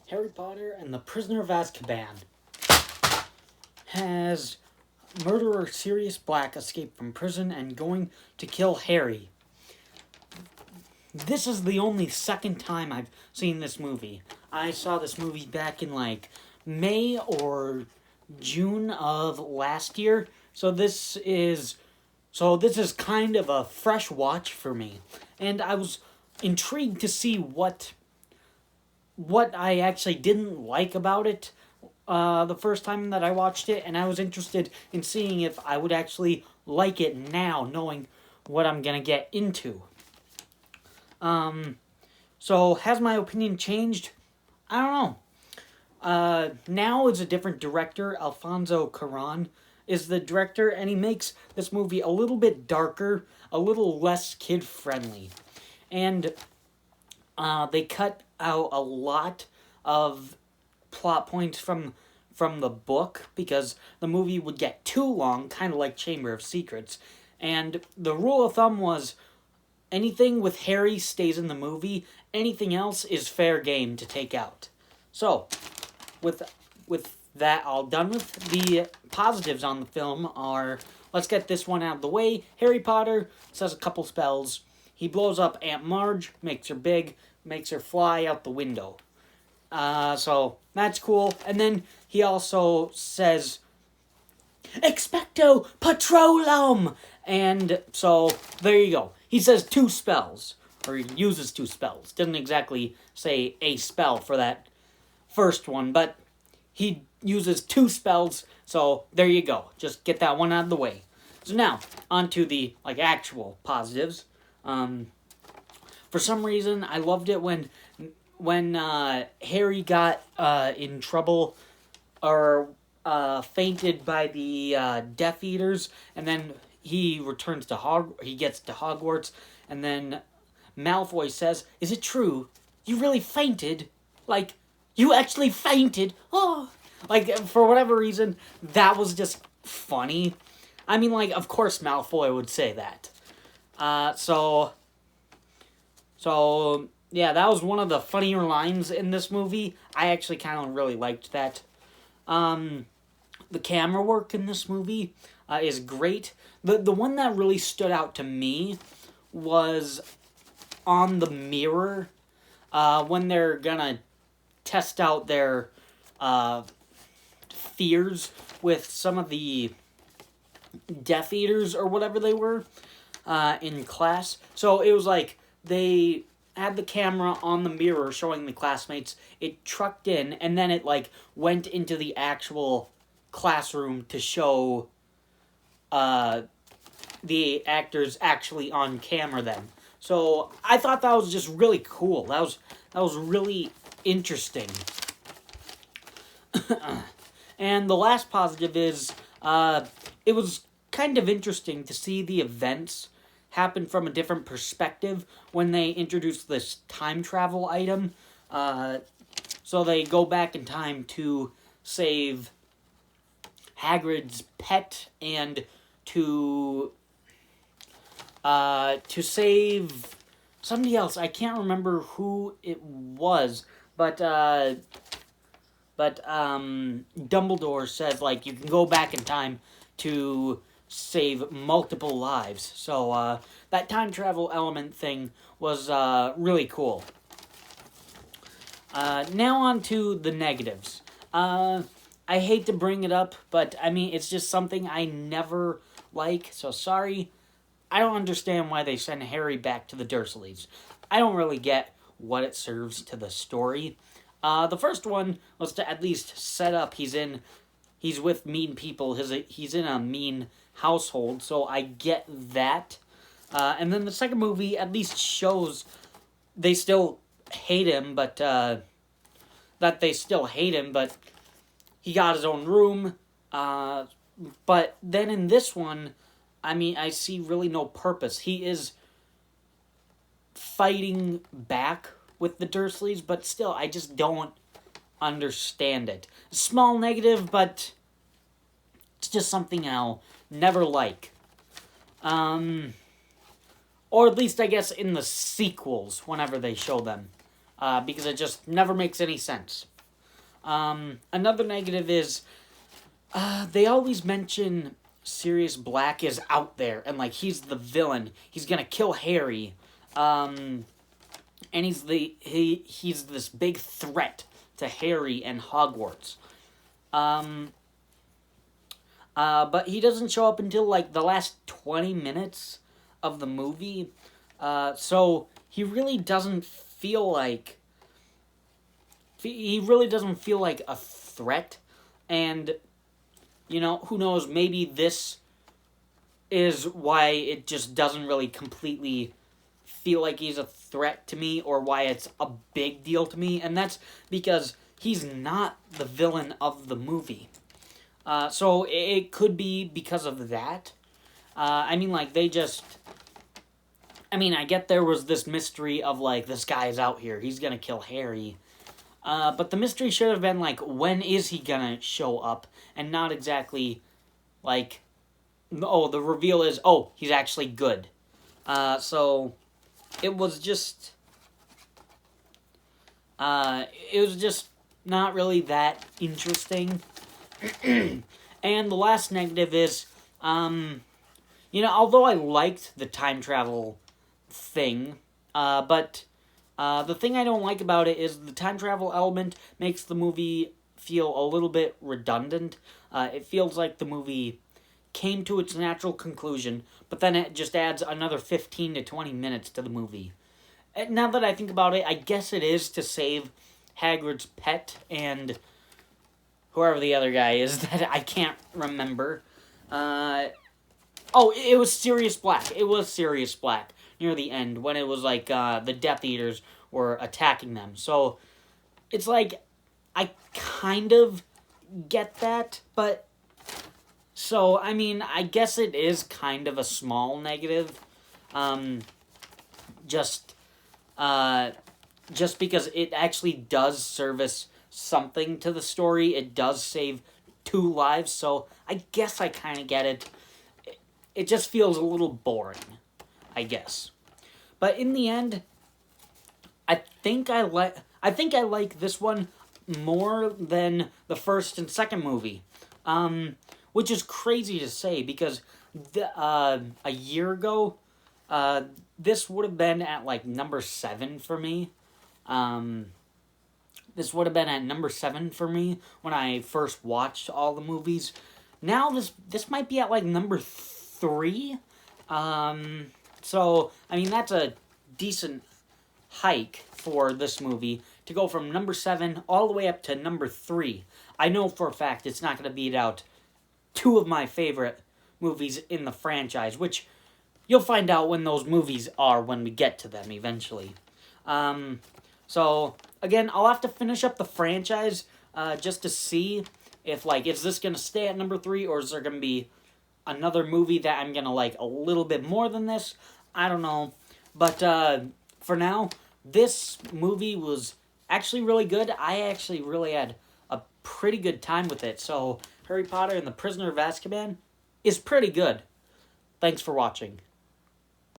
Harry Potter and the Prisoner of Azkaban. Has murderer Sirius Black escaped from prison and going to kill Harry? This is the only second time I've seen this movie. I saw this movie back in May or June of last year. So this is kind of a fresh watch for me. And I was intrigued to see what I actually didn't like about it the first time that I watched it, and I was interested in seeing if I would actually like it now, knowing what I'm gonna get into. So has my opinion changed? I don't know. Now is a different director. Alfonso Cuarón is the director, and he makes this movie a little bit darker, a little less kid-friendly. And they cut out a lot of plot points from the book because the movie would get too long, kind of like Chamber of Secrets. And the rule of thumb was anything with Harry stays in the movie, anything else is fair game to take out. So, with that all done with, the positives on the film are, let's get this one out of the way. Harry Potter says a couple spells. He blows up Aunt Marge, makes her big, makes her fly out the window. So that's cool. And then he also says, Expecto Patronum! And so, there you go. He says 2 spells, or he uses 2 spells. Doesn't exactly say a spell for that first one, but he uses 2 spells, so there you go. Just get that one out of the way. So now, on to the, actual positives. For some reason, I loved it when Harry got in trouble or fainted by the Death Eaters, and then he returns to he gets to Hogwarts, and then Malfoy says, "Is it true? You really fainted? You actually fainted? Oh!" For whatever reason, that was just funny. I mean, of course Malfoy would say that. So, yeah, that was one of the funnier lines in this movie. I actually kind of really liked that. The camera work in this movie is great. The one that really stood out to me was on the mirror when they're gonna test out their fears with some of the Death Eaters or whatever they were in class. So it was they had the camera on the mirror showing the classmates. It trucked in, and then it went into the actual classroom to show the actors actually on camera then. So I thought that was just really cool. That was really interesting. And the last positive is it was kind of interesting to see the events happen from a different perspective when they introduced this time travel item. So they go back in time to save Hagrid's pet and to save somebody else. I can't remember who it was, but Dumbledore says you can go back in time to save multiple lives. So that time travel element thing was really cool. Now on to the negatives. I hate to bring it up, but I mean it's just something I never like. So sorry. I don't understand why they send Harry back to the Dursleys. I don't really get what it serves to the story. The first one was to at least set up he's with mean people. He's in a mean household, so I get that. And then the second movie at least shows they still hate him, but he got his own room. But then in this one, I mean, I see really no purpose. He is fighting back with the Dursleys, but still, I just don't understand it. Small negative, but it's just something I'll never like. Or at least, I guess, in the sequels, whenever they show them. Because it just never makes any sense. Another negative is they always mention Sirius Black is out there and like he's the villain. He's gonna kill Harry, and he's this big threat to Harry and Hogwarts. But he doesn't show up until like the last 20 minutes of the movie. So he really doesn't feel like a threat. And you know, who knows, maybe this is why it just doesn't really completely feel like he's a threat to me, or why it's a big deal to me, and that's because he's not the villain of the movie. So it could be because of that. I get there was this mystery of, like, this guy's out here, he's gonna kill Harry. But the mystery should have been, like, when is he gonna show up, and not exactly, like, oh, the reveal is, oh, he's actually good. So it was just not really that interesting. And the last negative is, although I liked the time travel thing, but the thing I don't like about it is the time travel element makes the movie feel a little bit redundant. It feels like the movie came to its natural conclusion, but then it just adds another 15 to 20 minutes to the movie. And now that I think about it, I guess it is to save Hagrid's pet and whoever the other guy is that I can't remember. It was Sirius Black. It was Sirius Black near the end when it was like the Death Eaters were attacking them. So it's like I kind of get that, but so I mean I guess it is kind of a small negative. Just because it actually does service something to the story. It does save 2 lives, so I guess I kind of get it. It just feels a little boring, I guess. But in the end, I think I like this one more than the first and second movie, which is crazy to say because a year ago, this would have been at like number 7 for me. This would have been at number 7 for me when I first watched all the movies. Now this might be at like number 3. So, I mean, that's a decent hike for this movie to go from number 7 all the way up to number 3. I know for a fact it's not going to beat out 2 of my favorite movies in the franchise, which you'll find out when those movies are when we get to them eventually. So, again, I'll have to finish up the franchise just to see if, like, is this going to stay at number 3 or is there going to be another movie that I'm going to like a little bit more than this? I don't know. But for now, this movie was actually really good. I actually really had a pretty good time with it. So, Harry Potter and the Prisoner of Azkaban is pretty good. Thanks for watching.